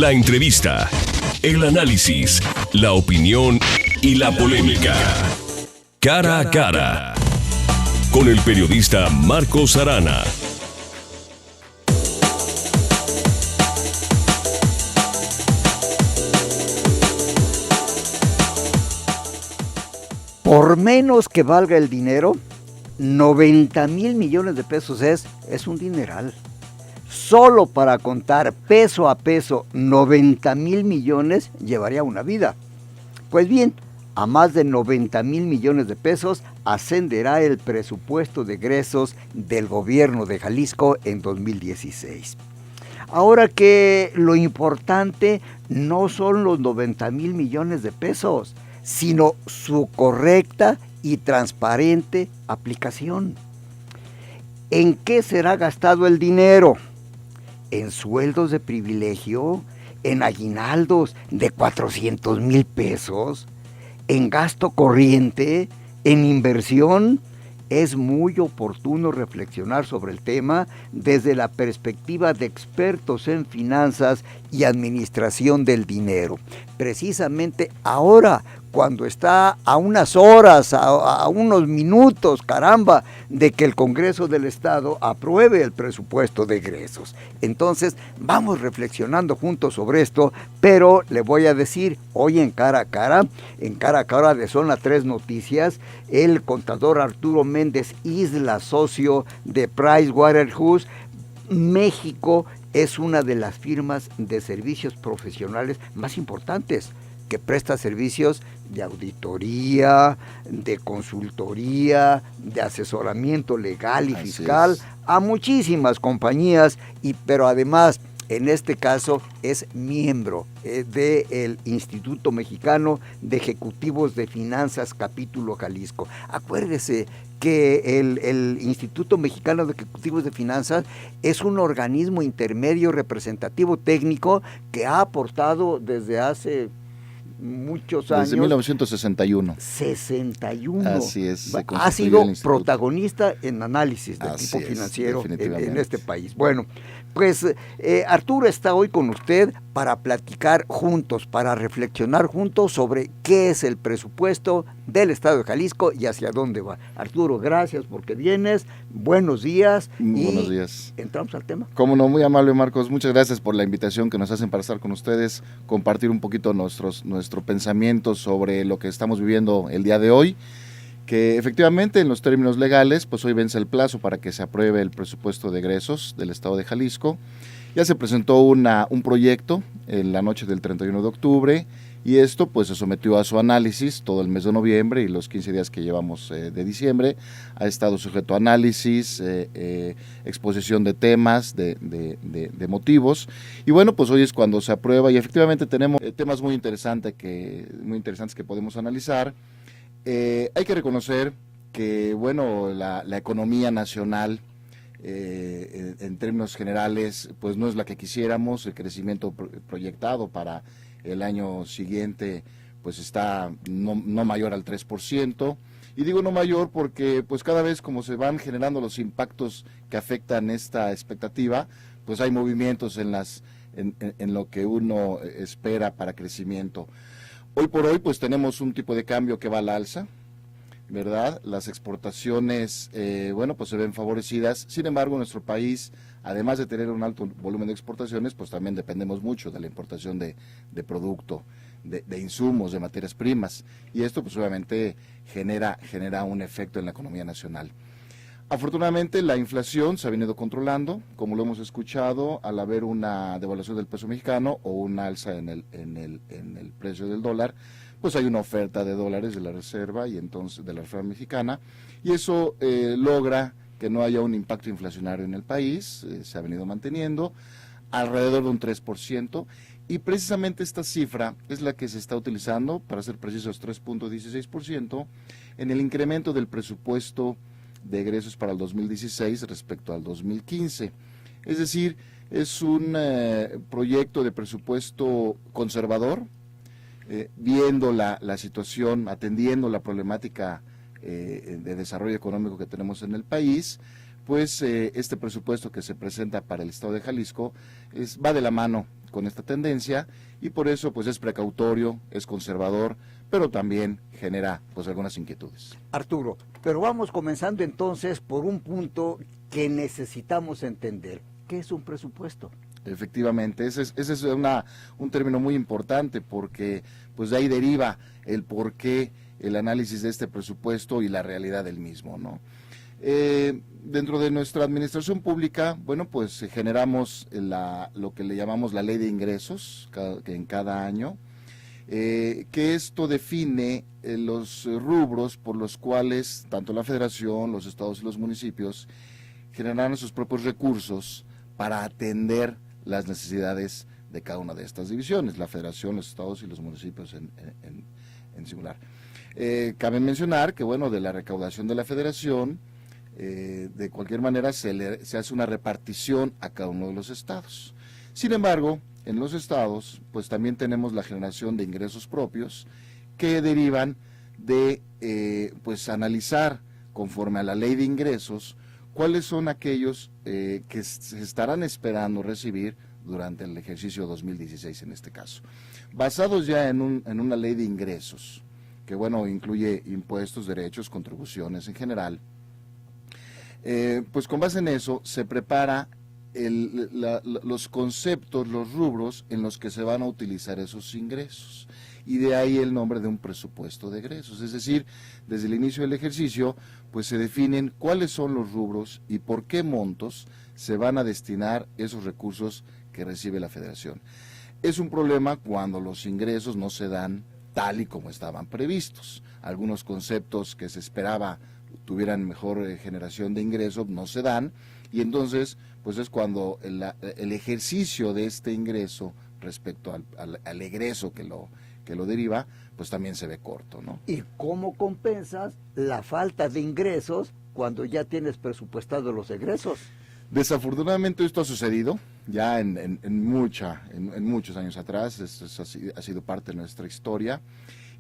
La entrevista, el análisis, la opinión y la polémica. Cara a cara. Con el periodista Marcos Arana. Por menos que valga el dinero, 90,000 millones de pesos es un dineral. Solo para contar peso a peso 90,000 millones llevaría una vida. Pues bien, a más de 90,000 millones de pesos ascenderá el presupuesto de egresos del gobierno de Jalisco en 2016. Ahora que lo importante no son los 90,000 millones de pesos, sino su correcta y transparente aplicación. ¿En qué será gastado el dinero? ¿En sueldos de privilegio? ¿En aguinaldos de 400,000 pesos? ¿En gasto corriente? ¿En inversión? Es muy oportuno reflexionar sobre el tema desde la perspectiva de expertos en finanzas y administración del dinero. Precisamente ahora, cuando está a unas horas, a unos minutos, caramba, de que el Congreso del Estado apruebe el presupuesto de egresos. Entonces, vamos reflexionando juntos sobre esto, pero le voy a decir, hoy en Cara a Cara de Zona 3 Noticias, el contador Arturo Méndez Isla, socio de PricewaterhouseCoopers, México es una de las firmas de servicios profesionales más importantes, que presta servicios de auditoría, de consultoría, de asesoramiento legal y fiscal a muchísimas compañías, pero además en este caso es miembro del Instituto Mexicano de Ejecutivos de Finanzas, capítulo Jalisco. Acuérdese que el Instituto Mexicano de Ejecutivos de Finanzas es un organismo intermedio representativo técnico que ha aportado desde hace muchos años. Desde 1961. 61. Así es. Ha sido protagonista en análisis de tipo financiero en este país. Bueno, pues Arturo está hoy con usted para platicar juntos, para reflexionar juntos sobre qué es el presupuesto del Estado de Jalisco y hacia dónde va. Arturo, gracias porque vienes. Buenos días. Buenos días. Entramos al tema. Cómo no, muy amable Marcos. Muchas gracias por la invitación que nos hacen para estar con ustedes, compartir un poquito nuestro pensamiento sobre lo que estamos viviendo el día de hoy, que efectivamente en los términos legales, pues hoy vence el plazo para que se apruebe el presupuesto de egresos del Estado de Jalisco. Ya se presentó un proyecto en la noche del 31 de octubre y esto pues se sometió a su análisis todo el mes de noviembre y los 15 días que llevamos de diciembre. Ha estado sujeto a análisis, exposición de temas, de motivos, y bueno, pues hoy es cuando se aprueba y efectivamente tenemos temas muy interesantes que podemos analizar. Hay que reconocer que bueno, la economía nacional en términos generales pues no es la que quisiéramos. El crecimiento proyectado para el año siguiente pues está no mayor al 3%, y digo no mayor porque pues cada vez como se van generando los impactos que afectan esta expectativa, pues hay movimientos en lo que uno espera para crecimiento. Hoy por hoy pues tenemos un tipo de cambio que va al alza, ¿verdad? Las exportaciones, bueno, pues se ven favorecidas. Sin embargo, nuestro país, además de tener un alto volumen de exportaciones, pues también dependemos mucho de la importación de producto, de insumos, de materias primas. Y esto, pues obviamente, genera un efecto en la economía nacional. Afortunadamente, la inflación se ha venido controlando, como lo hemos escuchado, al haber una devaluación del peso mexicano o un alza en el precio del dólar, pues hay una oferta de dólares de la Reserva y entonces de la Reserva Mexicana, y eso logra que no haya un impacto inflacionario en el país. Se ha venido manteniendo alrededor de un 3%, y precisamente esta cifra es la que se está utilizando, para ser precisos 3.16%, en el incremento del presupuesto de egresos para el 2016 respecto al 2015. Es decir, es un proyecto de presupuesto conservador, viendo la situación, atendiendo la problemática de desarrollo económico que tenemos en el país. Pues este presupuesto que se presenta para el Estado de Jalisco va de la mano con esta tendencia, y por eso pues es precautorio, es conservador, pero también genera pues algunas inquietudes. Arturo, pero vamos comenzando entonces por un punto que necesitamos entender. ¿Qué es un presupuesto? Efectivamente, ese es un término muy importante, porque pues de ahí deriva el porqué, el análisis de este presupuesto y la realidad del mismo, ¿no? Dentro de nuestra administración pública, bueno, pues generamos lo que le llamamos la ley de ingresos que en cada año, que esto define los rubros por los cuales tanto la federación, los estados y los municipios generarán sus propios recursos para atender las necesidades de cada una de estas divisiones, la federación, los estados y los municipios en singular. Cabe mencionar que, bueno, de la recaudación de la federación, de cualquier manera se hace una repartición a cada uno de los estados. Sin embargo, en los estados, pues también tenemos la generación de ingresos propios que derivan de pues analizar, conforme a la ley de ingresos, cuáles son aquellos que se estarán esperando recibir durante el ejercicio 2016 en este caso. Basados ya en una ley de ingresos, que bueno, incluye impuestos, derechos, contribuciones en general, pues con base en eso se prepara los conceptos, los rubros en los que se van a utilizar esos ingresos, y de ahí el nombre de un presupuesto de egresos. Es decir, desde el inicio del ejercicio pues se definen cuáles son los rubros y por qué montos se van a destinar esos recursos que recibe la federación. Es un problema cuando los ingresos no se dan tal y como estaban previstos. Algunos conceptos que se esperaba tuvieran mejor generación de ingresos no se dan, y entonces pues es cuando el ejercicio de este ingreso respecto al egreso que lo deriva, pues también se ve corto, ¿no? ¿Y cómo compensas la falta de ingresos cuando ya tienes presupuestados los egresos? Desafortunadamente esto ha sucedido ya en muchos años atrás. Esto ha sido parte de nuestra historia,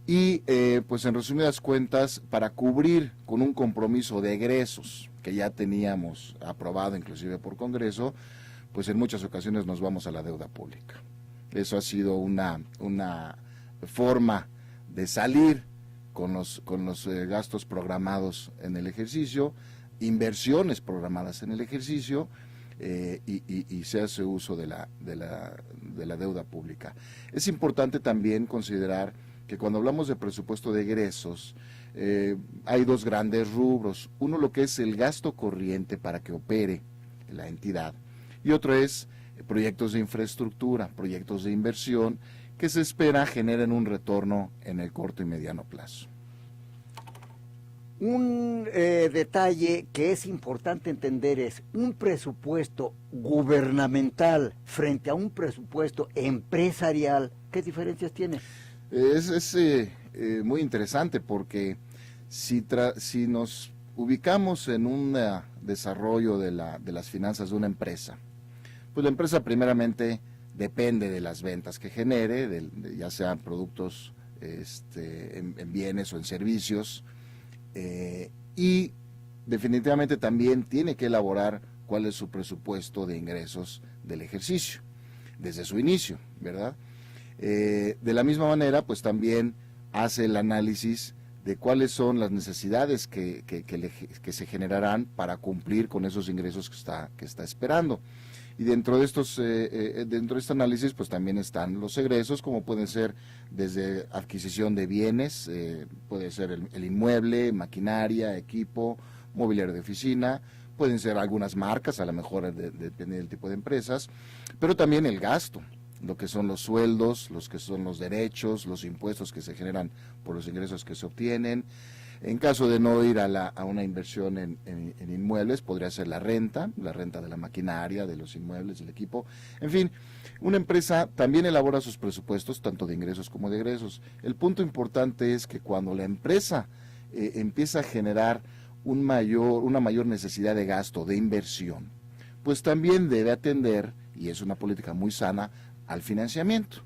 y pues en resumidas cuentas, para cubrir con un compromiso de egresos que ya teníamos aprobado inclusive por Congreso, pues en muchas ocasiones nos vamos a la deuda pública. Eso ha sido una forma de salir con los gastos programados en el ejercicio, inversiones programadas en el ejercicio, y se hace uso de la deuda pública. Es importante también considerar que cuando hablamos de presupuesto de egresos, hay dos grandes rubros. Uno, lo que es el gasto corriente para que opere la entidad, y otro es proyectos de infraestructura, proyectos de inversión que se espera generen un retorno en el corto y mediano plazo. Un detalle que es importante entender es un presupuesto gubernamental frente a un presupuesto empresarial. ¿Qué diferencias tiene? Es muy interesante, porque si nos ubicamos en un desarrollo de las finanzas de una empresa, pues la empresa primeramente depende de las ventas que genere, ya sean productos en bienes o en servicios, y definitivamente también tiene que elaborar cuál es su presupuesto de ingresos del ejercicio, desde su inicio, ¿verdad? De la misma manera, pues también hace el análisis de cuáles son las necesidades que se generarán para cumplir con esos ingresos que está esperando. Y dentro de este análisis pues también están los egresos, como pueden ser desde adquisición de bienes, puede ser el inmueble, maquinaria, equipo, mobiliario de oficina, pueden ser algunas marcas, a lo mejor depende del tipo de empresas, pero también el gasto, lo que son los sueldos, los que son los derechos, los impuestos que se generan por los ingresos que se obtienen. En caso de no ir a una inversión en inmuebles, podría ser la renta de la maquinaria, de los inmuebles, del equipo. En fin, una empresa también elabora sus presupuestos, tanto de ingresos como de egresos. El punto importante es que cuando la empresa empieza a generar una mayor necesidad de gasto, de inversión, pues también debe atender, y es una política muy sana, al financiamiento.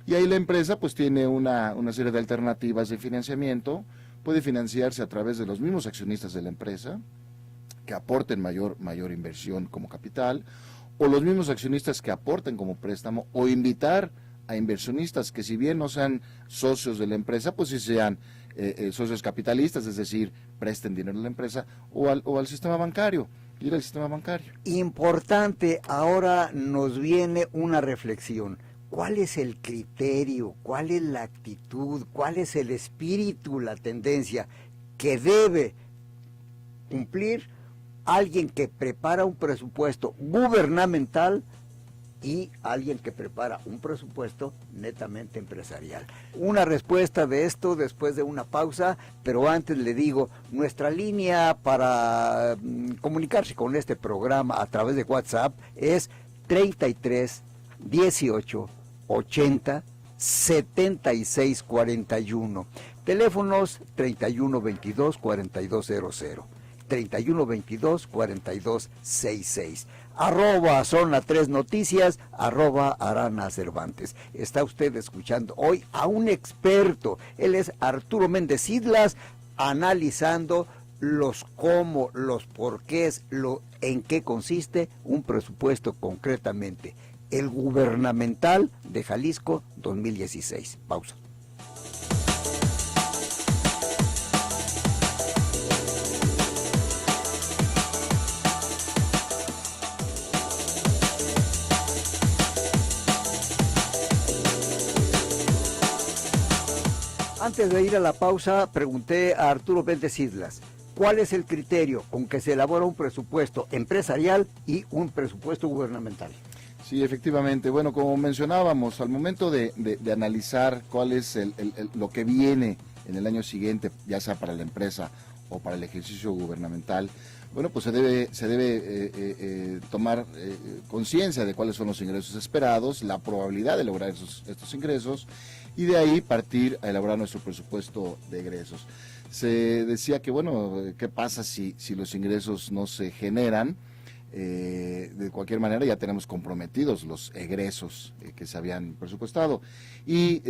Y ahí la empresa pues tiene una serie de alternativas de financiamiento. Puede financiarse a través de los mismos accionistas de la empresa, que aporten mayor inversión como capital, o los mismos accionistas que aporten como préstamo, o invitar a inversionistas que, si bien no sean socios de la empresa, pues sí sean socios capitalistas, es decir, presten dinero a la empresa o al sistema bancario, ir al sistema bancario. Importante, ahora nos viene una reflexión. ¿Cuál es el criterio? ¿Cuál es la actitud? ¿Cuál es el espíritu, la tendencia que debe cumplir alguien que prepara un presupuesto gubernamental y alguien que prepara un presupuesto netamente empresarial? Una respuesta de esto después de una pausa, pero antes le digo, nuestra línea para comunicarse con este programa a través de WhatsApp es 33 18 80 76 41. Teléfonos 31 22 4200. 31 22 42 66. Zona 3 Noticias, Arana Cervantes. Está usted escuchando hoy a un experto. Él es Arturo Méndez Islas, analizando los cómo, los porqués, en qué consiste un presupuesto concretamente. El gubernamental de Jalisco 2016. Pausa. Antes de ir a la pausa, pregunté a Arturo Méndez Islas, ¿cuál es el criterio con que se elabora un presupuesto empresarial y un presupuesto gubernamental? Sí, efectivamente. Bueno, como mencionábamos, al momento de analizar cuál es lo que viene en el año siguiente, ya sea para la empresa o para el ejercicio gubernamental, bueno, pues se debe tomar conciencia de cuáles son los ingresos esperados, la probabilidad de lograr estos ingresos, y de ahí partir a elaborar nuestro presupuesto de egresos. Se decía que, bueno, ¿qué pasa si los ingresos no se generan? De cualquier manera ya tenemos comprometidos los egresos que se habían presupuestado, y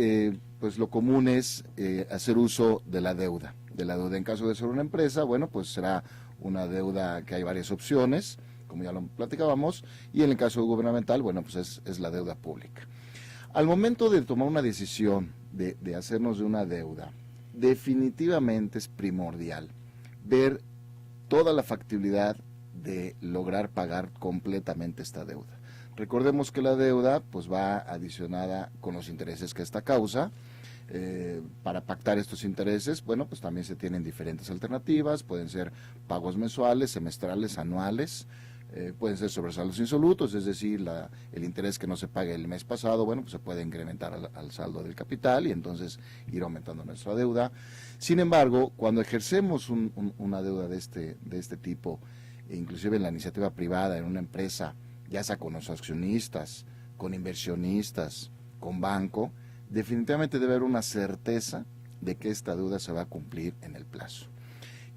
pues lo común es hacer uso de la deuda. En caso de ser una empresa, bueno, pues será una deuda que hay varias opciones, como ya lo platicábamos, y en el caso gubernamental, bueno, pues es la deuda pública. Al momento de tomar una decisión de hacernos de una deuda, definitivamente es primordial ver toda la factibilidad de lograr pagar completamente esta deuda. Recordemos que la deuda pues va adicionada con los intereses que esta causa. Para pactar estos intereses, bueno, pues también se tienen diferentes alternativas, pueden ser pagos mensuales, semestrales, anuales, pueden ser sobresaldos insolutos, es decir, el interés que no se pague el mes pasado, bueno, pues se puede incrementar al saldo del capital y entonces ir aumentando nuestra deuda. Sin embargo, cuando ejercemos una deuda de este tipo, inclusive en la iniciativa privada, en una empresa, ya sea con los accionistas, con inversionistas, con banco, definitivamente debe haber una certeza de que esta deuda se va a cumplir en el plazo.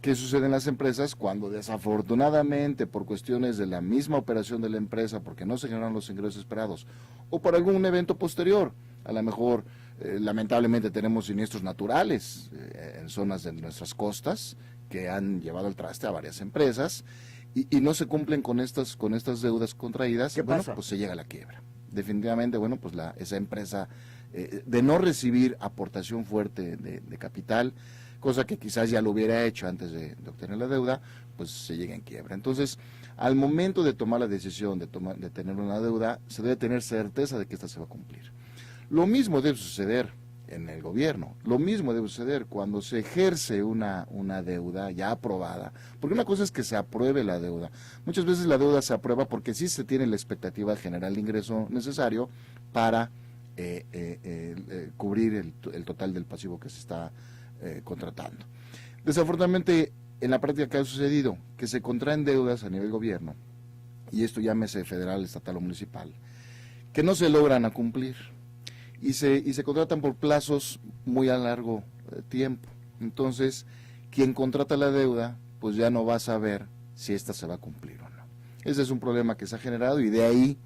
¿Qué sucede en las empresas? Cuando desafortunadamente, por cuestiones de la misma operación de la empresa, porque no se generan los ingresos esperados, o por algún evento posterior, a lo mejor lamentablemente tenemos siniestros naturales en zonas de nuestras costas que han llevado al traste a varias empresas, y no se cumplen con estas deudas contraídas, ¿Qué bueno, pasa? pues se llega a la quiebra. Definitivamente, bueno, pues esa empresa, de no recibir aportación fuerte de capital, cosa que quizás ya lo hubiera hecho antes de obtener la deuda, pues se llega en quiebra. Entonces, al momento de tomar la decisión de tener una deuda, se debe tener certeza de que esta se va a cumplir. Lo mismo debe suceder en el gobierno, lo mismo debe suceder cuando se ejerce una deuda ya aprobada, porque una cosa es que se apruebe la deuda. Muchas veces la deuda se aprueba porque sí se tiene la expectativa general de ingreso necesario para cubrir el total del pasivo que se está contratando. Desafortunadamente, en la práctica, ¿qué ha sucedido? Que se contraen deudas a nivel gobierno, y esto llámese federal, estatal o municipal, que no se logran a cumplir, y se contratan por plazos muy a largo tiempo. Entonces, quien contrata la deuda, pues ya no va a saber si esta se va a cumplir o no. Ese es un problema que se ha generado, y de ahí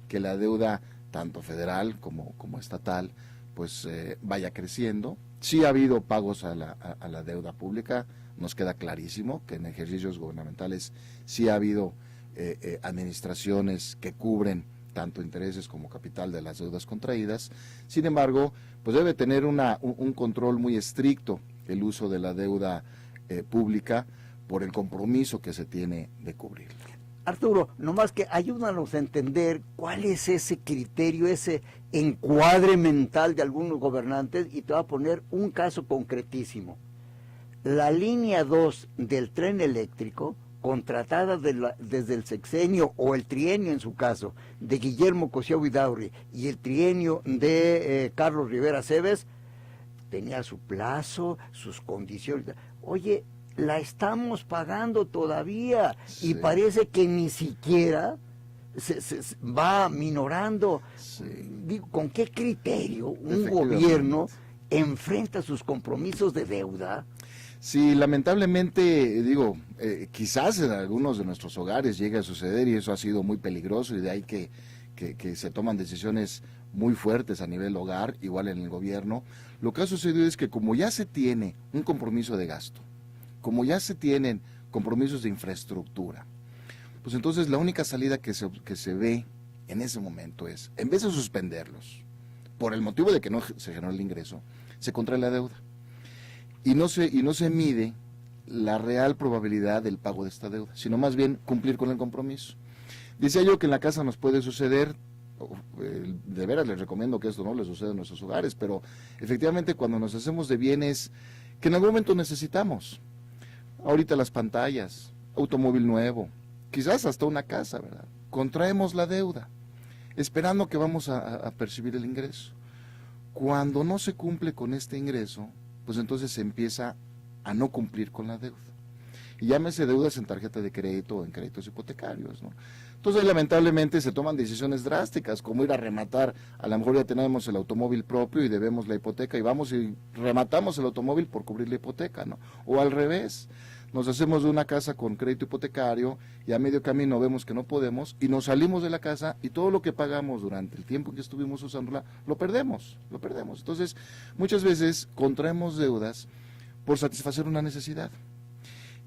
que la deuda, tanto federal como estatal, pues vaya creciendo. Sí ha habido pagos a la deuda pública, nos queda clarísimo que en ejercicios gubernamentales sí ha habido administraciones que cubren tanto intereses como capital de las deudas contraídas. Sin embargo, pues debe tener un control muy estricto el uso de la deuda pública por el compromiso que se tiene de cubrirla. Arturo, nomás que ayúdanos a entender cuál es ese criterio, ese encuadre mental de algunos gobernantes, y te voy a poner un caso concretísimo. La línea 2 del tren eléctrico, contratada desde el sexenio o el trienio en su caso, de Guillermo Cosío Huidaurri y el trienio de Carlos Rivera Cebes, tenía su plazo, sus condiciones. Oye, la estamos pagando todavía, sí, y parece que ni siquiera se va minorando. Sí. Digo, ¿con qué criterio un gobierno enfrenta sus compromisos de deuda? Sí, lamentablemente, digo, quizás en algunos de nuestros hogares llegue a suceder, y eso ha sido muy peligroso, y de ahí que se toman decisiones muy fuertes a nivel hogar, igual en el gobierno. Lo que ha sucedido es que como ya se tiene un compromiso de gasto, como ya se tienen compromisos de infraestructura, pues entonces la única salida que se ve en ese momento es, en vez de suspenderlos, por el motivo de que no se generó el ingreso, se contrae la deuda. Y no se mide la real probabilidad del pago de esta deuda, sino más bien cumplir con el compromiso. Decía yo que en la casa nos puede suceder, de veras les recomiendo que esto no les suceda en nuestros hogares, pero efectivamente cuando nos hacemos de bienes que en algún momento necesitamos, ahorita las pantallas, automóvil nuevo, quizás hasta una casa, ¿verdad? Contraemos la deuda, esperando que vamos a percibir el ingreso. Cuando no se cumple con este ingreso, pues entonces se empieza a no cumplir con la deuda. Y llámese deudas en tarjeta de crédito o en créditos hipotecarios, ¿no? Entonces, lamentablemente, se toman decisiones drásticas, como ir a rematar, a lo mejor ya tenemos el automóvil propio y debemos la hipoteca, y vamos y rematamos el automóvil por cubrir la hipoteca, ¿no? O al revés, nos hacemos de una casa con crédito hipotecario y a medio camino vemos que no podemos y nos salimos de la casa y todo lo que pagamos durante el tiempo que estuvimos usándola, lo perdemos. Entonces, muchas veces contraemos deudas por satisfacer una necesidad.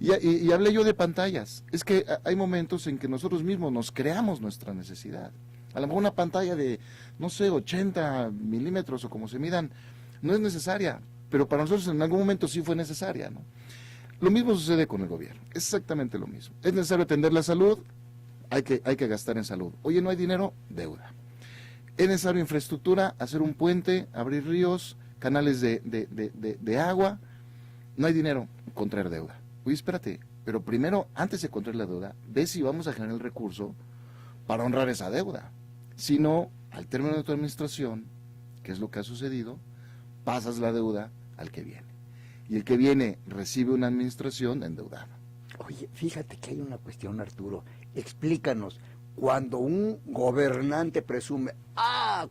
Y hablé yo de pantallas. Es que hay momentos en que nosotros mismos nos creamos nuestra necesidad. A lo mejor una pantalla de, 80 milímetros o como se midan, no es necesaria, pero para nosotros en algún momento sí fue necesaria, ¿no? Lo mismo sucede con el gobierno, es exactamente lo mismo. Es necesario atender la salud, hay que gastar en salud. Oye, no hay dinero, deuda. Es necesario infraestructura, hacer un puente, abrir ríos, canales de agua, no hay dinero, contraer deuda. Oye, espérate, pero primero, antes de contraer la deuda, ve si vamos a generar el recurso para honrar esa deuda. Si no, al término de tu administración, que es lo que ha sucedido, pasas la deuda al que viene. Y el que viene recibe una administración endeudada. Oye, fíjate que hay una cuestión, Arturo. Explícanos, cuando un gobernante presume,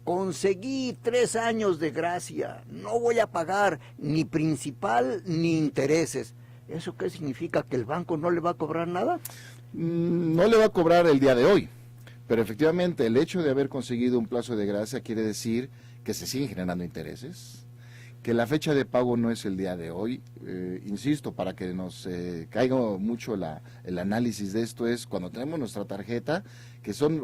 conseguí 3 años de gracia, no voy a pagar ni principal ni intereses, ¿eso qué significa? ¿Que el banco no le va a cobrar nada? No le va a cobrar el día de hoy, pero efectivamente el hecho de haber conseguido un plazo de gracia quiere decir que se siguen generando intereses, que la fecha de pago no es el día de hoy. Insisto, para que nos caiga mucho el análisis de esto, es cuando tenemos nuestra tarjeta, que son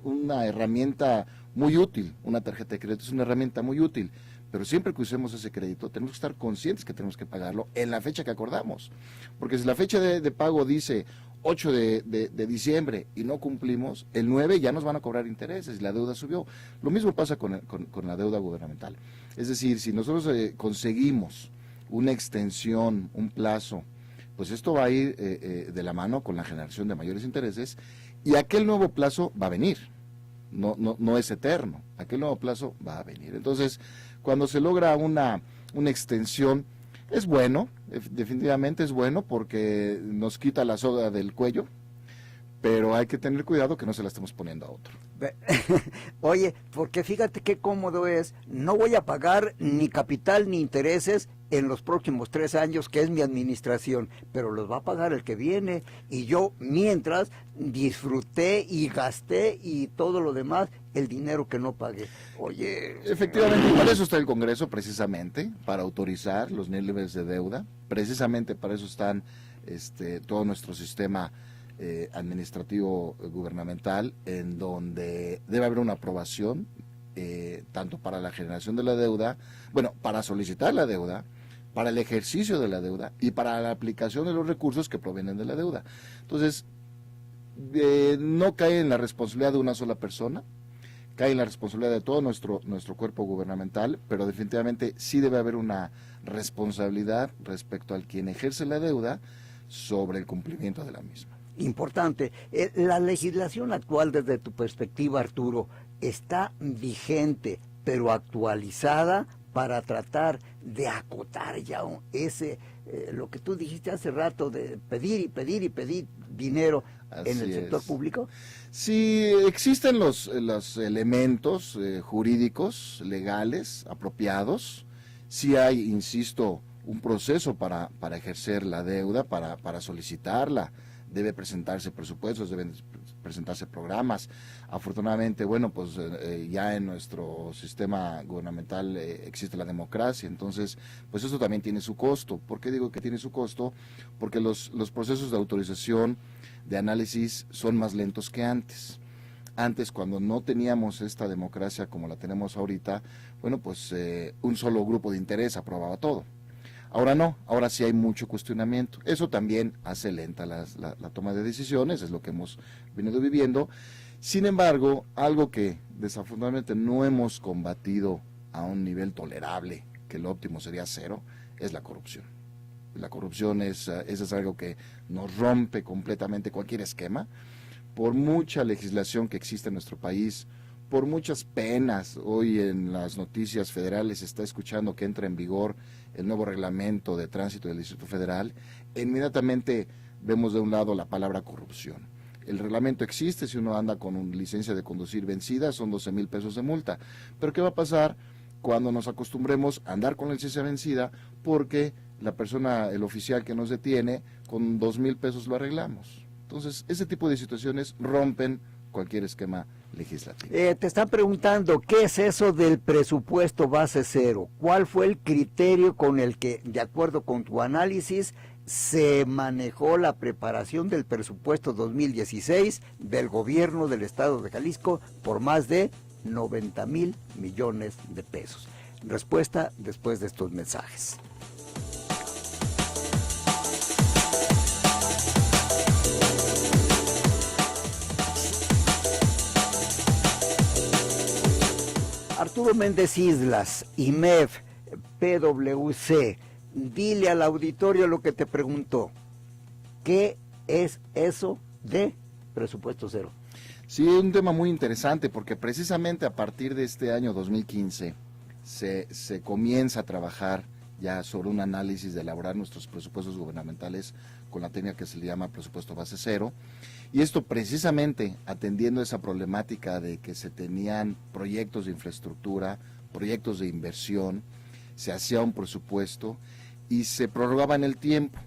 una herramienta muy útil. Una tarjeta de crédito es una herramienta muy útil, pero siempre que usemos ese crédito tenemos que estar conscientes que tenemos que pagarlo en la fecha que acordamos, porque si la fecha de pago dice 8 de diciembre y no cumplimos, el 9 ya nos van a cobrar intereses y la deuda subió. Lo mismo pasa con la deuda gubernamental. Es decir, si nosotros conseguimos una extensión, un plazo, pues esto va a ir de la mano con la generación de mayores intereses, y aquel nuevo plazo va a venir. No es eterno, aquel nuevo plazo va a venir. Entonces, cuando se logra una extensión, es bueno, definitivamente es bueno, porque nos quita la soga del cuello, pero hay que tener cuidado que no se la estemos poniendo a otro. Oye, porque fíjate qué cómodo es, no voy a pagar ni capital ni intereses en los próximos 3 años, que es mi administración, pero los va a pagar el que viene, y yo mientras disfruté y gasté y todo lo demás, el dinero que no pagué. Oye, efectivamente, para eso está el Congreso, precisamente, para autorizar los niveles de deuda, precisamente para eso están todo nuestro sistema administrativo gubernamental, en donde debe haber una aprobación, tanto para la generación de la deuda, bueno, para solicitar la deuda, para el ejercicio de la deuda y para la aplicación de los recursos que provienen de la deuda. Entonces, no cae en la responsabilidad de una sola persona, cae en la responsabilidad de todo nuestro cuerpo gubernamental, pero definitivamente sí debe haber una responsabilidad respecto al quien ejerce la deuda sobre el cumplimiento de la misma. Importante. La legislación actual, desde tu perspectiva, Arturo, está vigente, pero actualizada para tratar de acotar ya lo que tú dijiste hace rato, de pedir y pedir y pedir dinero en el sector público. Sí, existen los elementos jurídicos, legales, apropiados. Sí hay, insisto, un proceso para ejercer la deuda, para solicitarla. Debe presentarse presupuestos, deben presentarse programas. Afortunadamente, bueno, pues ya en nuestro sistema gubernamental existe la democracia, entonces, pues eso también tiene su costo. ¿Por qué digo que tiene su costo? Porque los procesos de autorización, de análisis, son más lentos que antes. Antes, cuando no teníamos esta democracia como la tenemos ahorita, bueno, pues un solo grupo de interés aprobaba todo. Ahora no, ahora sí hay mucho cuestionamiento. Eso también hace lenta la toma de decisiones, es lo que hemos venido viviendo. Sin embargo, algo que desafortunadamente no hemos combatido a un nivel tolerable, que lo óptimo sería cero, es la corrupción. La corrupción eso es algo que nos rompe completamente cualquier esquema. Por mucha legislación que existe en nuestro país, por muchas penas, hoy en las noticias federales se está escuchando que entra en vigor el nuevo reglamento de tránsito del Distrito Federal, inmediatamente vemos de un lado la palabra corrupción. El reglamento existe, si uno anda con una licencia de conducir vencida, son 12,000 pesos de multa. Pero ¿qué va a pasar cuando nos acostumbremos a andar con la licencia vencida? Porque la persona, el oficial que nos detiene, con 2,000 pesos lo arreglamos. Entonces, ese tipo de situaciones rompen cualquier esquema legislativo. Te están preguntando, ¿qué es eso del presupuesto base cero? ¿Cuál fue el criterio con el que, de acuerdo con tu análisis, se manejó la preparación del presupuesto 2016 del gobierno del estado de Jalisco por más de 90,000 millones de pesos? Respuesta después de estos mensajes. Arturo Méndez Islas, IMEF, PwC, dile al auditorio lo que te preguntó. ¿Qué es eso de presupuesto cero? Sí, es un tema muy interesante porque precisamente a partir de este año 2015 se comienza a trabajar ya sobre un análisis de elaborar nuestros presupuestos gubernamentales con la técnica que se le llama presupuesto base cero. Y esto precisamente atendiendo esa problemática de que se tenían proyectos de infraestructura, proyectos de inversión, se hacía un presupuesto y se prorrogaba en el tiempo.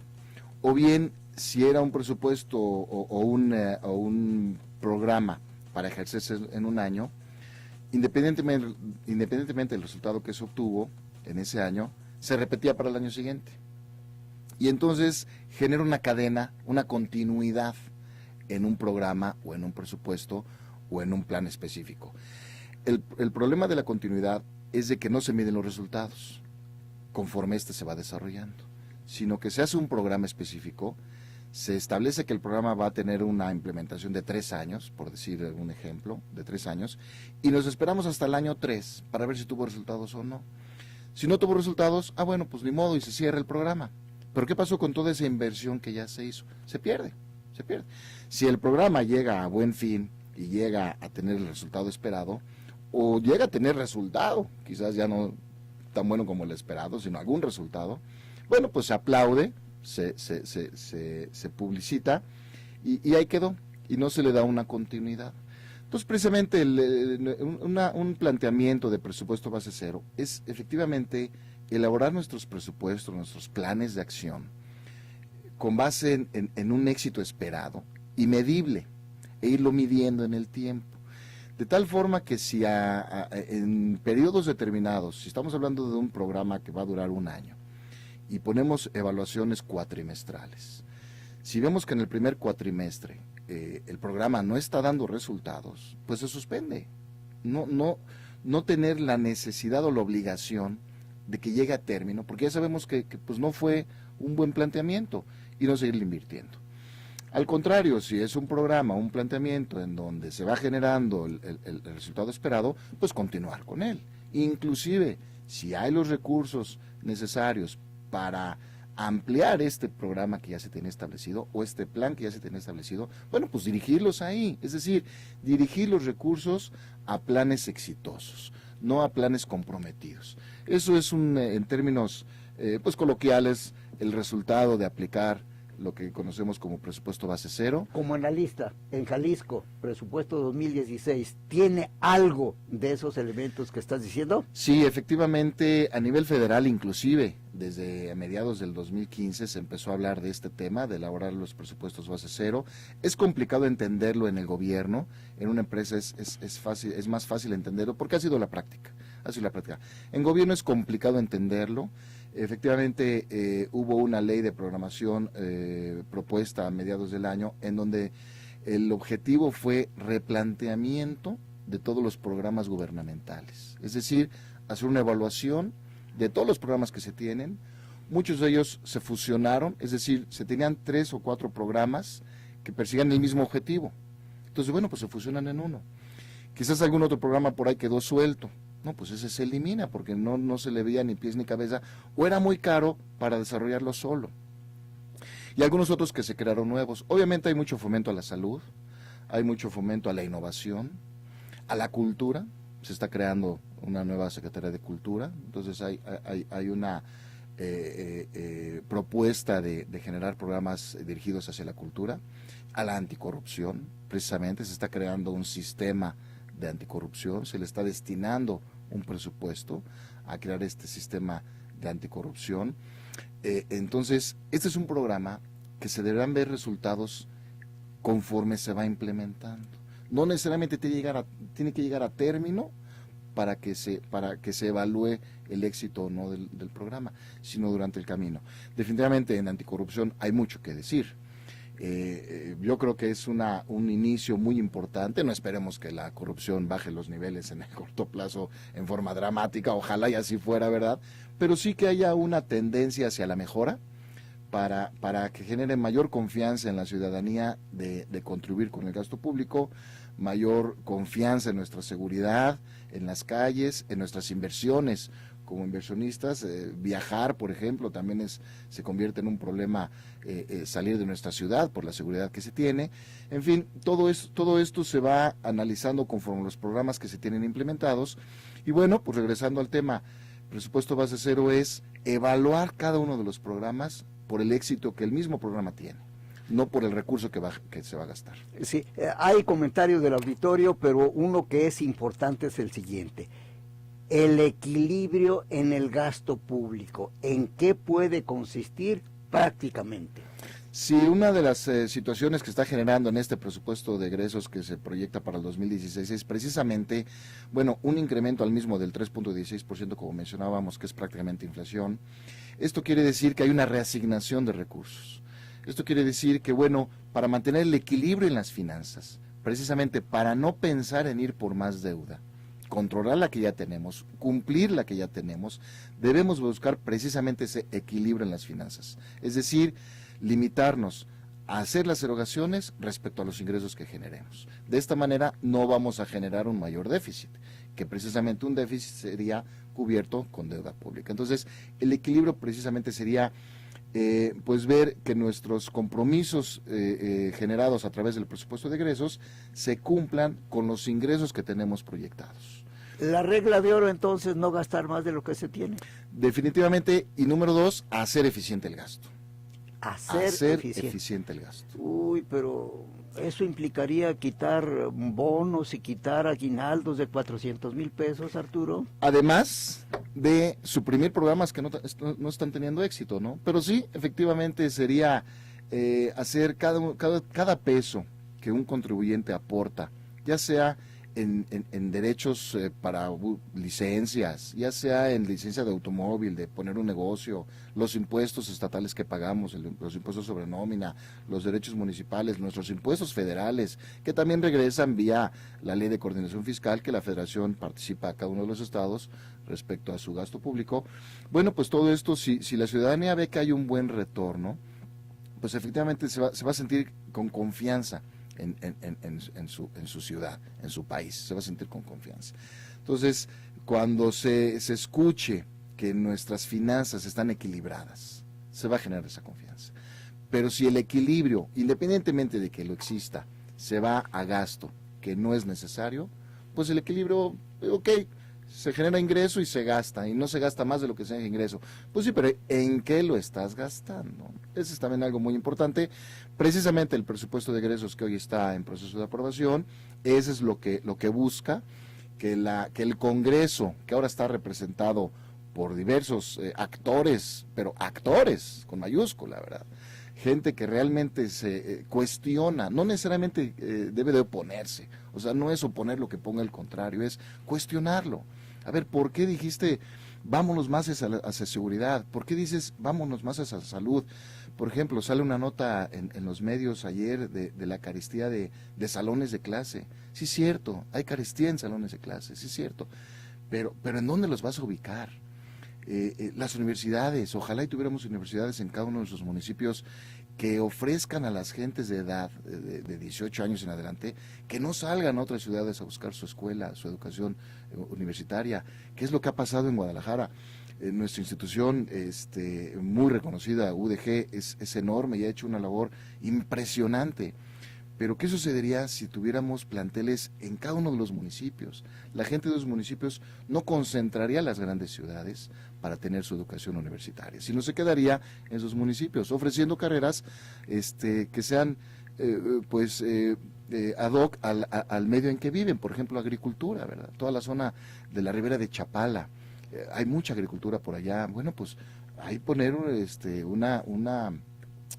O bien, si era un presupuesto o un programa para ejercerse en un año, independientemente del resultado que se obtuvo en ese año, se repetía para el año siguiente. Y entonces genera una cadena, una continuidad en un programa o en un presupuesto o en un plan específico. El problema de la continuidad es de que no se miden los resultados conforme este se va desarrollando, sino que se hace un programa específico, se establece que el programa va a tener una implementación de 3 años, por decir un ejemplo, de 3 años, y nos esperamos hasta el año 3 para ver si tuvo resultados o no. Si no tuvo resultados, bueno, pues ni modo y se cierra el programa. Pero ¿qué pasó con toda esa inversión que ya se hizo? Se pierde. Si el programa llega a buen fin y llega a tener el resultado esperado, o llega a tener resultado, quizás ya no tan bueno como el esperado, sino algún resultado, bueno, pues se aplaude, se publicita y ahí quedó, y no se le da una continuidad. Entonces, precisamente un planteamiento de presupuesto base cero es efectivamente elaborar nuestros presupuestos, nuestros planes de acción, con base en un éxito esperado y medible, e irlo midiendo en el tiempo. De tal forma que si en periodos determinados, si estamos hablando de un programa que va a durar un año, y ponemos evaluaciones cuatrimestrales, Si vemos que en el primer cuatrimestre el programa no está dando resultados, pues se suspende. No tener la necesidad o la obligación de que llegue a término, porque ya sabemos que pues no fue un buen planteamiento, y no seguirle invirtiendo. Al contrario, si es un programa, un planteamiento en donde se va generando el resultado esperado, pues continuar con él. Inclusive, si hay los recursos necesarios para ampliar este programa que ya se tiene establecido, o este plan que ya se tiene establecido, bueno, pues dirigirlos ahí, es decir, dirigir los recursos a planes exitosos, no a planes comprometidos. Eso es en términos pues coloquiales, el resultado de aplicar lo que conocemos como presupuesto base cero. Como analista, en Jalisco, presupuesto 2016, ¿tiene algo de esos elementos que estás diciendo? Sí, efectivamente, a nivel federal inclusive, desde mediados del 2015 se empezó a hablar de este tema, de elaborar los presupuestos base cero. Es complicado entenderlo en el gobierno, en una empresa es fácil, es más fácil entenderlo, porque ha sido la práctica. En gobierno es complicado entenderlo. Efectivamente, hubo una ley de programación propuesta a mediados del año, en donde el objetivo fue replanteamiento de todos los programas gubernamentales. Es decir, hacer una evaluación de todos los programas que se tienen. Muchos de ellos se fusionaron, es decir, se tenían 3 o 4 programas que persiguen el mismo objetivo. Entonces, bueno, pues se fusionan en uno. Quizás algún otro programa por ahí quedó suelto. No, pues ese se elimina porque no se le veía ni pies ni cabeza, o era muy caro para desarrollarlo solo. Y algunos otros que se crearon nuevos. Obviamente hay mucho fomento a la salud, hay mucho fomento a la innovación, a la cultura. Se está creando una nueva Secretaría de Cultura, entonces hay una propuesta de generar programas dirigidos hacia la cultura, a la anticorrupción. Precisamente se está creando un sistema de anticorrupción, se le está destinando un presupuesto a crear este sistema de anticorrupción. Entonces, este es un programa que se deberán ver resultados conforme se va implementando. No necesariamente tiene que llegar a término para que se evalúe el éxito o no del programa, sino durante el camino. Definitivamente en anticorrupción hay mucho que decir. Yo creo que es un inicio muy importante. No esperemos que la corrupción baje los niveles en el corto plazo en forma dramática, ojalá y así fuera, ¿verdad? Pero sí que haya una tendencia hacia la mejora para que genere mayor confianza en la ciudadanía de contribuir con el gasto público, mayor confianza en nuestra seguridad, en las calles, en nuestras inversiones como inversionistas. Viajar, por ejemplo, también se convierte en un problema, salir de nuestra ciudad por la seguridad que se tiene. En fin, todo esto se va analizando conforme los programas que se tienen implementados. Y bueno, pues regresando al tema, presupuesto base cero es evaluar cada uno de los programas por el éxito que el mismo programa tiene, no por el recurso que se va a gastar. Sí, hay comentarios del auditorio, pero uno que es importante es el siguiente: el equilibrio en el gasto público, ¿en qué puede consistir prácticamente? Sí, una de las situaciones que está generando en este presupuesto de egresos que se proyecta para el 2016 es precisamente, bueno, un incremento al mismo del 3.16%, como mencionábamos, que es prácticamente inflación. Esto quiere decir que hay una reasignación de recursos. Esto quiere decir que, bueno, para mantener el equilibrio en las finanzas, precisamente para no pensar en ir por más deuda, controlar la que ya tenemos, cumplir la que ya tenemos, debemos buscar precisamente ese equilibrio en las finanzas. Es decir, limitarnos a hacer las erogaciones respecto a los ingresos que generemos. De esta manera no vamos a generar un mayor déficit, que precisamente un déficit sería cubierto con deuda pública. Entonces, el equilibrio precisamente sería pues ver que nuestros compromisos generados a través del presupuesto de egresos se cumplan con los ingresos que tenemos proyectados. La regla de oro, entonces, no gastar más de lo que se tiene. Definitivamente. Y número 2, hacer eficiente el gasto. Hacer eficiente el gasto. Uy, pero eso implicaría quitar bonos y quitar aguinaldos de 400,000 pesos, Arturo. Además de suprimir programas que no están teniendo éxito, ¿no? Pero sí, efectivamente sería hacer cada peso que un contribuyente aporta, ya sea en derechos para licencias, ya sea en licencia de automóvil, de poner un negocio, los impuestos estatales que pagamos, los impuestos sobre nómina, los derechos municipales, nuestros impuestos federales, que también regresan vía la ley de coordinación fiscal, que la federación participa a cada uno de los estados respecto a su gasto público. Bueno, pues todo esto, si la ciudadanía ve que hay un buen retorno, pues efectivamente se va a sentir con confianza en su ciudad, en su país, se va a sentir con confianza. Entonces, cuando se escuche que nuestras finanzas están equilibradas, se va a generar esa confianza. Pero si el equilibrio, independientemente de que lo exista, se va a gasto que no es necesario, pues el equilibrio, ok, se genera ingreso y se gasta, y no se gasta más de lo que se genera ingreso. Pues sí, pero ¿en qué lo estás gastando? Eso es también algo muy importante. Precisamente el presupuesto de egresos que hoy está en proceso de aprobación, ese es lo que busca, que el Congreso, que ahora está representado por diversos actores, pero actores con mayúscula, ¿verdad? Gente que realmente se cuestiona, no necesariamente debe de oponerse, o sea, no es oponer lo que ponga el contrario, es cuestionarlo. A ver, ¿por qué dijiste vámonos más hacia seguridad? ¿Por qué dices vámonos más hacia salud? Por ejemplo, sale una nota en los medios ayer de la carestía de salones de clase. Sí es cierto, hay carestía en salones de clase, sí es cierto, pero ¿en dónde los vas a ubicar? Las universidades, ojalá y tuviéramos universidades en cada uno de nuestros municipios que ofrezcan a las gentes de edad, de 18 años en adelante, que no salgan a otras ciudades a buscar su escuela, su educación universitaria. ¿Qué es lo que ha pasado en Guadalajara? Nuestra institución muy reconocida, UDG, es enorme y ha hecho una labor impresionante. Pero ¿qué sucedería si tuviéramos planteles en cada uno de los municipios? La gente de los municipios no concentraría las grandes ciudades para tener su educación universitaria, sino se quedaría en sus municipios, ofreciendo carreras que sean ad hoc al medio en que viven. Por ejemplo, agricultura, ¿verdad? Toda la zona de la ribera de Chapala, hay mucha agricultura por allá. Bueno, pues ahí poner una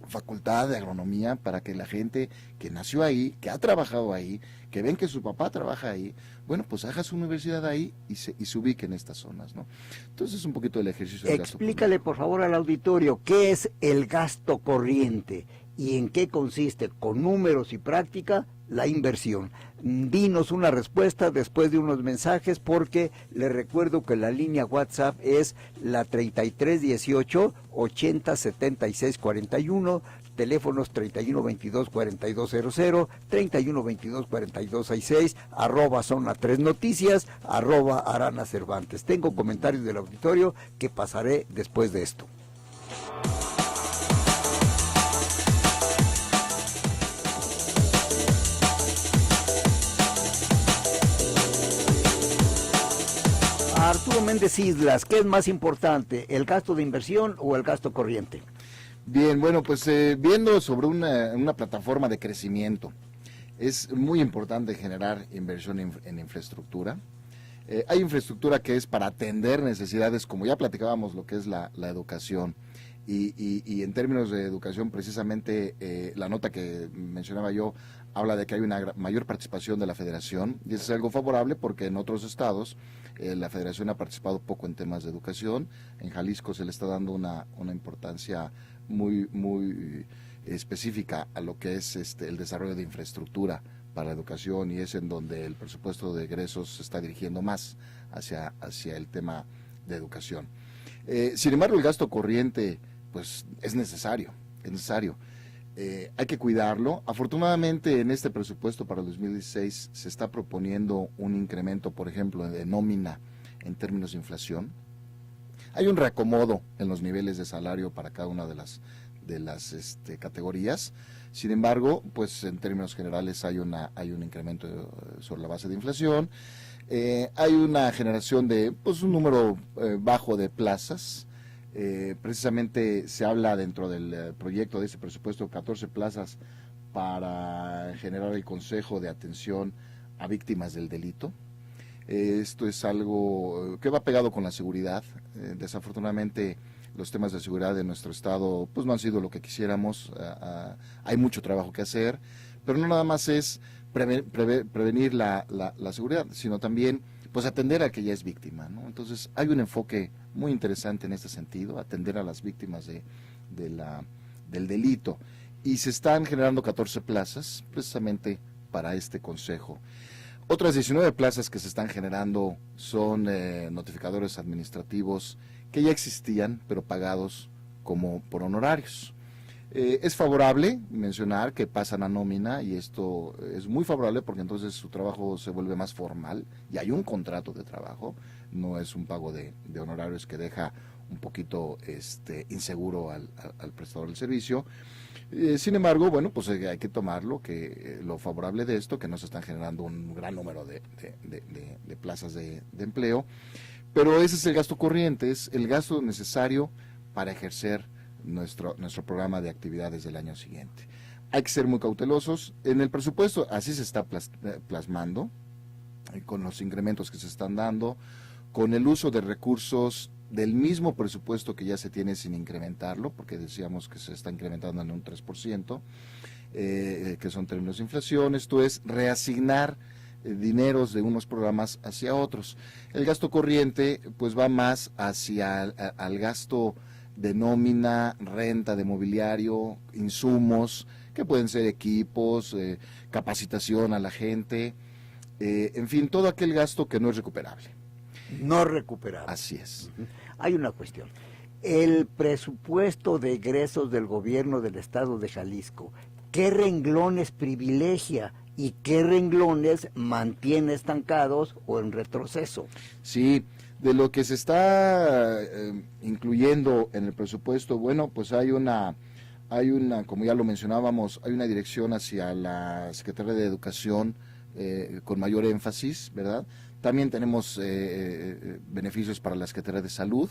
facultad de agronomía para que la gente que nació ahí, que ha trabajado ahí, que ven que su papá trabaja ahí, bueno, pues haga su universidad ahí y se ubique en estas zonas, ¿no? Entonces, un poquito del ejercicio del gasto. Explícale, por favor, al auditorio qué es el gasto corriente y en qué consiste, con números y práctica, la inversión. Dinos una respuesta después de unos mensajes, porque les recuerdo que la línea WhatsApp es la 3318 80 76 41, teléfonos 31 22 4200, 31 22 4266, @zona 3 noticias, @Arana Cervantes. Tengo comentarios del auditorio que pasaré después de esto. Arturo Méndez Islas, ¿qué es más importante, el gasto de inversión o el gasto corriente? Bien, bueno, pues viendo sobre una plataforma de crecimiento, es muy importante generar inversión en infraestructura. Hay infraestructura que es para atender necesidades, como ya platicábamos, lo que es la educación. Y en términos de educación, precisamente la nota que mencionaba yo habla de que hay una mayor participación de la federación, y eso es algo favorable porque en otros estados la federación ha participado poco en temas de educación. En Jalisco se le está dando una importancia muy específica a lo que es el desarrollo de infraestructura para la educación, y es en donde el presupuesto de egresos se está dirigiendo más hacia el tema de educación. Sin embargo, el gasto corriente pues es necesario. Hay que cuidarlo. Afortunadamente, en este presupuesto para el 2016 se está proponiendo un incremento, por ejemplo, de nómina en términos de inflación. Hay un reacomodo en los niveles de salario para cada una de las categorías. Sin embargo, pues en términos generales hay un incremento sobre la base de inflación. Hay una generación de un número bajo de plazas. Precisamente se habla dentro del proyecto de ese presupuesto 14 plazas para generar el Consejo de Atención a Víctimas del Delito. Esto es algo que va pegado con la seguridad. Desafortunadamente los temas de seguridad de nuestro estado pues no han sido lo que quisiéramos. Hay mucho trabajo que hacer, pero no nada más es prevenir la seguridad, sino también pues atender a que ya es víctima, ¿no? Entonces hay un enfoque muy interesante en este sentido, atender a las víctimas del delito, y se están generando 14 plazas precisamente para este consejo. Otras 19 plazas que se están generando son notificadores administrativos que ya existían, pero pagados como por honorarios. Es favorable mencionar que pasan a nómina, y esto es muy favorable porque entonces su trabajo se vuelve más formal y hay un contrato de trabajo, no es un pago de honorarios que deja un poquito inseguro al prestador del servicio. Sin embargo, bueno, pues hay que tomarlo, que lo favorable de esto, que no se están generando un gran número de plazas de empleo, pero ese es el gasto corriente, es el gasto necesario para ejercer nuestro programa de actividades del año siguiente. Hay que ser muy cautelosos. En el presupuesto así se está plasmando, con los incrementos que se están dando, con el uso de recursos del mismo presupuesto que ya se tiene sin incrementarlo, porque decíamos que se está incrementando en un 3%, que son términos de inflación. Esto es reasignar dineros de unos programas hacia otros. El gasto corriente pues va más hacia al gasto de nómina, renta de mobiliario, insumos, que pueden ser equipos, capacitación a la gente, en fin, todo aquel gasto que no es recuperable. No recuperable. Así es. Hay una cuestión. El presupuesto de egresos del gobierno del estado de Jalisco, ¿qué renglones privilegia y qué renglones mantiene estancados o en retroceso? Sí, de lo que se está incluyendo en el presupuesto, bueno, pues hay una, como ya lo mencionábamos, hay una dirección hacia la Secretaría de Educación con mayor énfasis, ¿verdad? También tenemos beneficios para la Secretaría de Salud,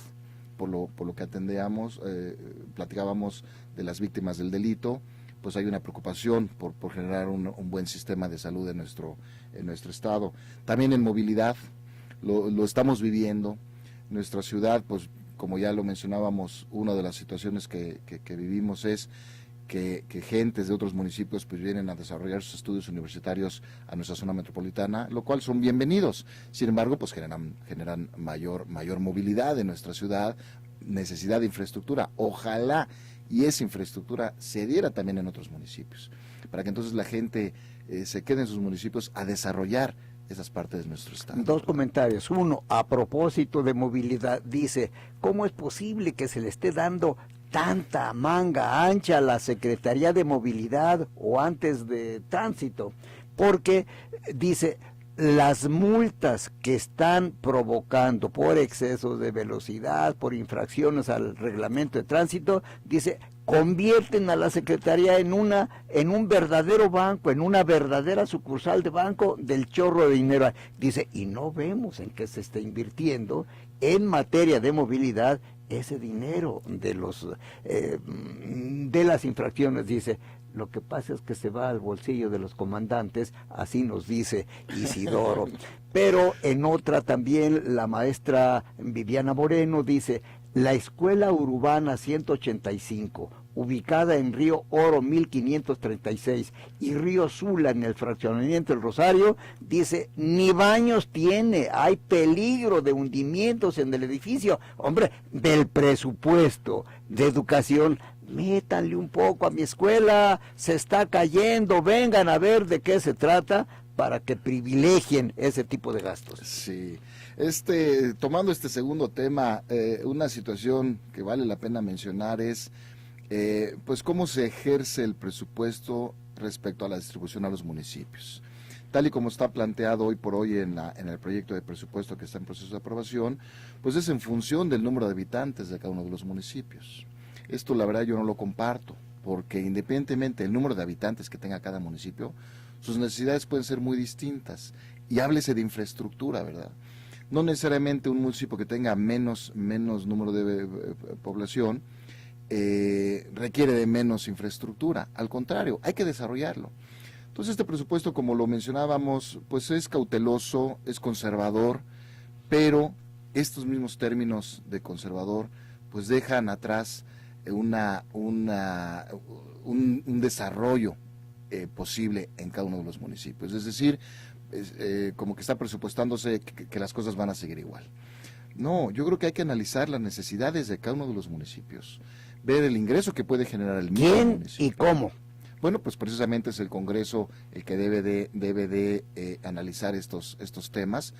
por lo que atendíamos, platicábamos de las víctimas del delito. Pues hay una preocupación por generar un buen sistema de salud en nuestro estado. También en movilidad, lo estamos viviendo. Nuestra ciudad, pues como ya lo mencionábamos, una de las situaciones que vivimos es que gentes de otros municipios pues vienen a desarrollar sus estudios universitarios a nuestra zona metropolitana, lo cual son bienvenidos. Sin embargo, pues generan mayor movilidad en nuestra ciudad, necesidad de infraestructura. Ojalá y esa infraestructura se diera también en otros municipios, para que entonces la gente se quede en sus municipios a desarrollar esas partes de nuestro estado. Dos comentarios. Uno, a propósito de movilidad, dice, ¿cómo es posible que se le esté dando tanta manga ancha a la Secretaría de Movilidad o antes de Tránsito? Porque, dice, las multas que están provocando por excesos de velocidad, por infracciones al reglamento de tránsito, dice, convierten a la Secretaría en un verdadero banco, en una verdadera sucursal de banco del chorro de dinero. Dice, y no vemos en qué se está invirtiendo en materia de movilidad ese dinero de las infracciones. Dice, lo que pasa es que se va al bolsillo de los comandantes, así nos dice Isidoro. Pero en otra también la maestra Viviana Moreno dice, la Escuela Urbana 185, ubicada en Río Oro 1536 y Río Sula en el fraccionamiento del Rosario, dice, ni baños tiene, hay peligro de hundimientos en el edificio. Hombre, del presupuesto de educación, métanle un poco a mi escuela, se está cayendo, vengan a ver de qué se trata para que privilegien ese tipo de gastos. Sí, tomando este segundo tema, una situación que vale la pena mencionar es pues cómo se ejerce el presupuesto respecto a la distribución a los municipios. Tal y como está planteado hoy por hoy en el proyecto de presupuesto que está en proceso de aprobación, pues es en función del número de habitantes de cada uno de los municipios. Esto la verdad yo no lo comparto, porque independientemente del número de habitantes que tenga cada municipio, sus necesidades pueden ser muy distintas. Y háblese de infraestructura, ¿verdad? No necesariamente un municipio que tenga menos número de población requiere de menos infraestructura. Al contrario, hay que desarrollarlo. Entonces este presupuesto, como lo mencionábamos, pues es cauteloso, es conservador, pero estos mismos términos de conservador pues dejan atrás un desarrollo posible en cada uno de los municipios. Es decir, como que está presupuestándose que las cosas van a seguir igual. No, yo creo que hay que analizar las necesidades de cada uno de los municipios, ver el ingreso que puede generar el mismo ¿Quién municipio. y cómo? Bueno, pues precisamente es el Congreso el que debe de analizar estos temas,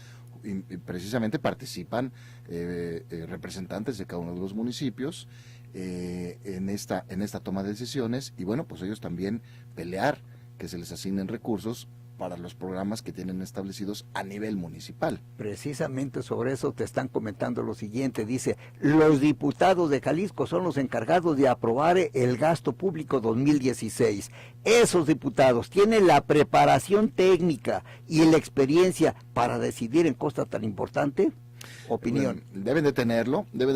y precisamente participan representantes de cada uno de los municipios en esta toma de decisiones, y bueno, pues ellos también pelear que se les asignen recursos para los programas que tienen establecidos a nivel municipal. Precisamente sobre eso te están comentando lo siguiente, dice, los diputados de Jalisco son los encargados de aprobar el gasto público 2016. Esos diputados tienen la preparación técnica y la experiencia para decidir en cosa tan importante. Opinión. Bueno, deben de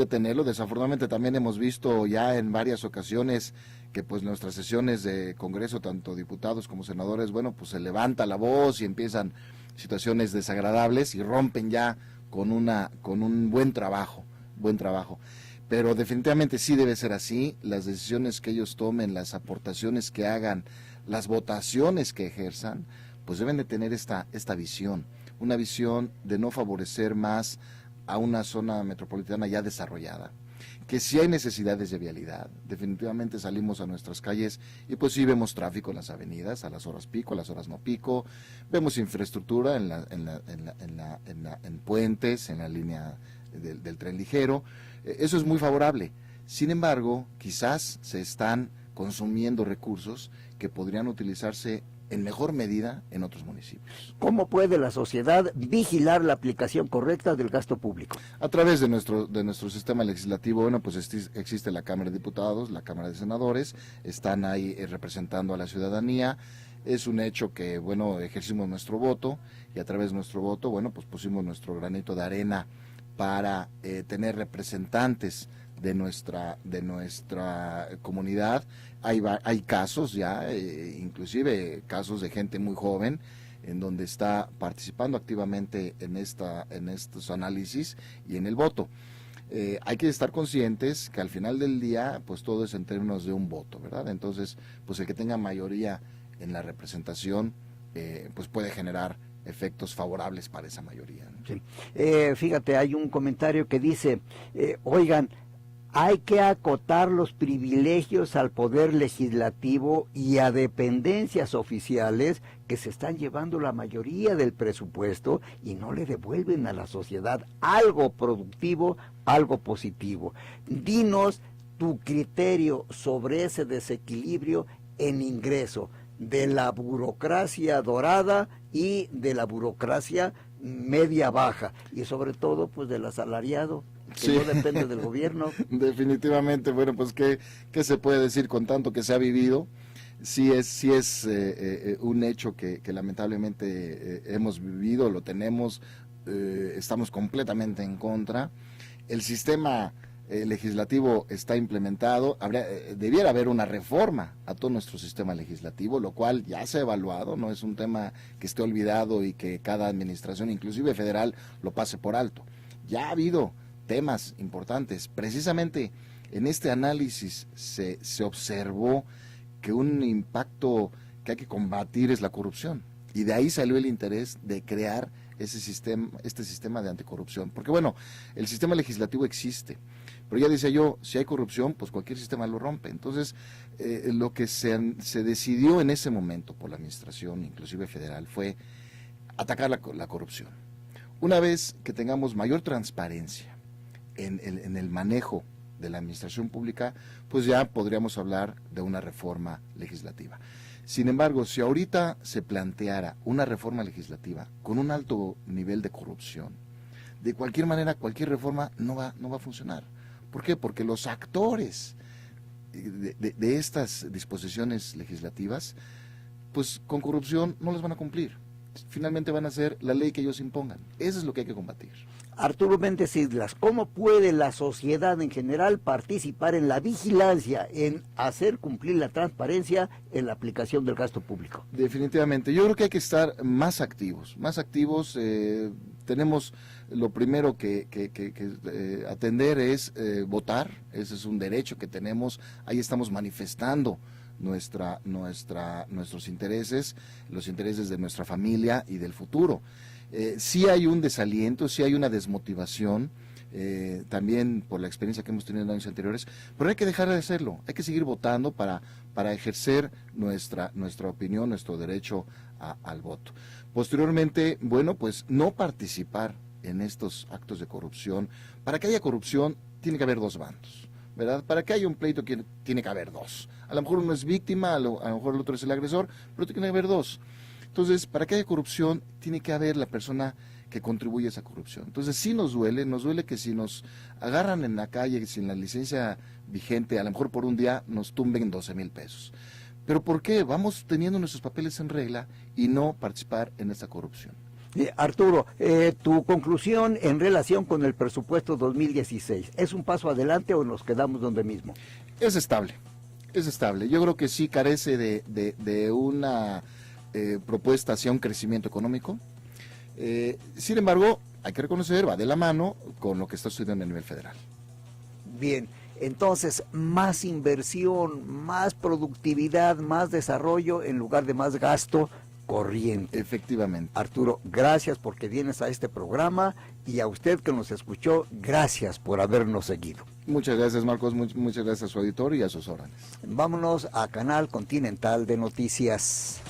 tenerlo. Desafortunadamente también hemos visto ya en varias ocasiones que pues nuestras sesiones de Congreso, tanto diputados como senadores, bueno, pues se levanta la voz y empiezan situaciones desagradables y rompen ya con un buen trabajo. Pero definitivamente sí debe ser así, las decisiones que ellos tomen, las aportaciones que hagan, las votaciones que ejerzan, pues deben de tener esta visión, una visión de no favorecer más a una zona metropolitana ya desarrollada, que si hay necesidades de vialidad, definitivamente salimos a nuestras calles y pues sí vemos tráfico en las avenidas, a las horas pico, a las horas no pico, vemos infraestructura en puentes, en la línea del tren ligero, eso es muy favorable. Sin embargo, quizás se están consumiendo recursos que podrían utilizarse en mejor medida en otros municipios. ¿Cómo puede la sociedad vigilar la aplicación correcta del gasto público? A través de nuestro sistema legislativo, bueno, pues existe la Cámara de Diputados, la Cámara de Senadores, están ahí representando a la ciudadanía. Es un hecho que, bueno, ejercimos nuestro voto y a través de nuestro voto, bueno, pues pusimos nuestro granito de arena para tener representantes de nuestra comunidad. Hay casos ya, inclusive casos de gente muy joven, en donde está participando activamente en estos análisis y en el voto. Hay que estar conscientes que al final del día, pues todo es en términos de un voto, ¿verdad? Entonces, pues el que tenga mayoría en la representación, pues puede generar efectos favorables para esa mayoría, ¿no? Sí. Fíjate, hay un comentario que dice, oigan, hay que acotar los privilegios al poder legislativo y a dependencias oficiales que se están llevando la mayoría del presupuesto y no le devuelven a la sociedad algo productivo, algo positivo. Dinos tu criterio sobre ese desequilibrio en ingreso de la burocracia dorada y de la burocracia media baja y sobre todo pues del asalariado que sí, no depende del gobierno. Definitivamente, bueno, pues ¿qué se puede decir con tanto que se ha vivido? Sí es un hecho que lamentablemente hemos vivido, lo tenemos, estamos completamente en contra. El sistema legislativo está implementado, debiera haber una reforma a todo nuestro sistema legislativo, lo cual ya se ha evaluado, no es un tema que esté olvidado y que cada administración, inclusive federal, lo pase por alto. Ya ha habido temas importantes. Precisamente en este análisis se observó que un impacto que hay que combatir es la corrupción. Y de ahí salió el interés de crear este sistema de anticorrupción. Porque bueno, el sistema legislativo existe, pero ya decía yo, si hay corrupción, pues cualquier sistema lo rompe. Entonces, lo que se decidió en ese momento por la administración, inclusive federal, fue atacar la corrupción. Una vez que tengamos mayor transparencia en el manejo de la administración pública, pues ya podríamos hablar de una reforma legislativa. Sin embargo, si ahorita se planteara una reforma legislativa con un alto nivel de corrupción, de cualquier manera, cualquier reforma no va a funcionar. ¿Por qué? Porque los actores de estas disposiciones legislativas, pues con corrupción no las van a cumplir. Finalmente van a ser la ley que ellos impongan. Eso es lo que hay que combatir. Arturo Méndez Islas, ¿cómo puede la sociedad en general participar en la vigilancia, en hacer cumplir la transparencia en la aplicación del gasto público? Definitivamente, yo creo que hay que estar más activos. Tenemos lo primero que atender es votar, ese es un derecho que tenemos, ahí estamos manifestando nuestros intereses, los intereses de nuestra familia y del futuro. Sí hay un desaliento, sí hay una desmotivación, también por la experiencia que hemos tenido en años anteriores, pero hay que dejar de hacerlo, hay que seguir votando para ejercer nuestra opinión, nuestro derecho al voto. Posteriormente, bueno, pues no participar en estos actos de corrupción. Para que haya corrupción tiene que haber dos bandos, ¿verdad? Para que haya un pleito tiene que haber dos. A lo mejor uno es víctima, a lo mejor el otro es el agresor, pero tiene que haber dos. Entonces, para que haya corrupción, tiene que haber la persona que contribuye a esa corrupción. Entonces, sí nos duele que si nos agarran en la calle sin la licencia vigente, a lo mejor por un día nos tumben 12,000 pesos. ¿Pero por qué? Vamos teniendo nuestros papeles en regla y no participar en esta corrupción. Arturo, tu conclusión en relación con el presupuesto 2016, ¿es un paso adelante o nos quedamos donde mismo? Es estable. Yo creo que sí carece de una propuesta hacia un crecimiento económico. Sin embargo, hay que reconocer, va de la mano con lo que está sucediendo a nivel federal. Bien, entonces más inversión, más productividad, más desarrollo en lugar de más gasto corriente. Efectivamente. Arturo, gracias porque vienes a este programa y a usted que nos escuchó, gracias por habernos seguido. Muchas gracias, Marcos, muchas gracias a su auditor y a sus órdenes. Vámonos a Canal Continental de Noticias.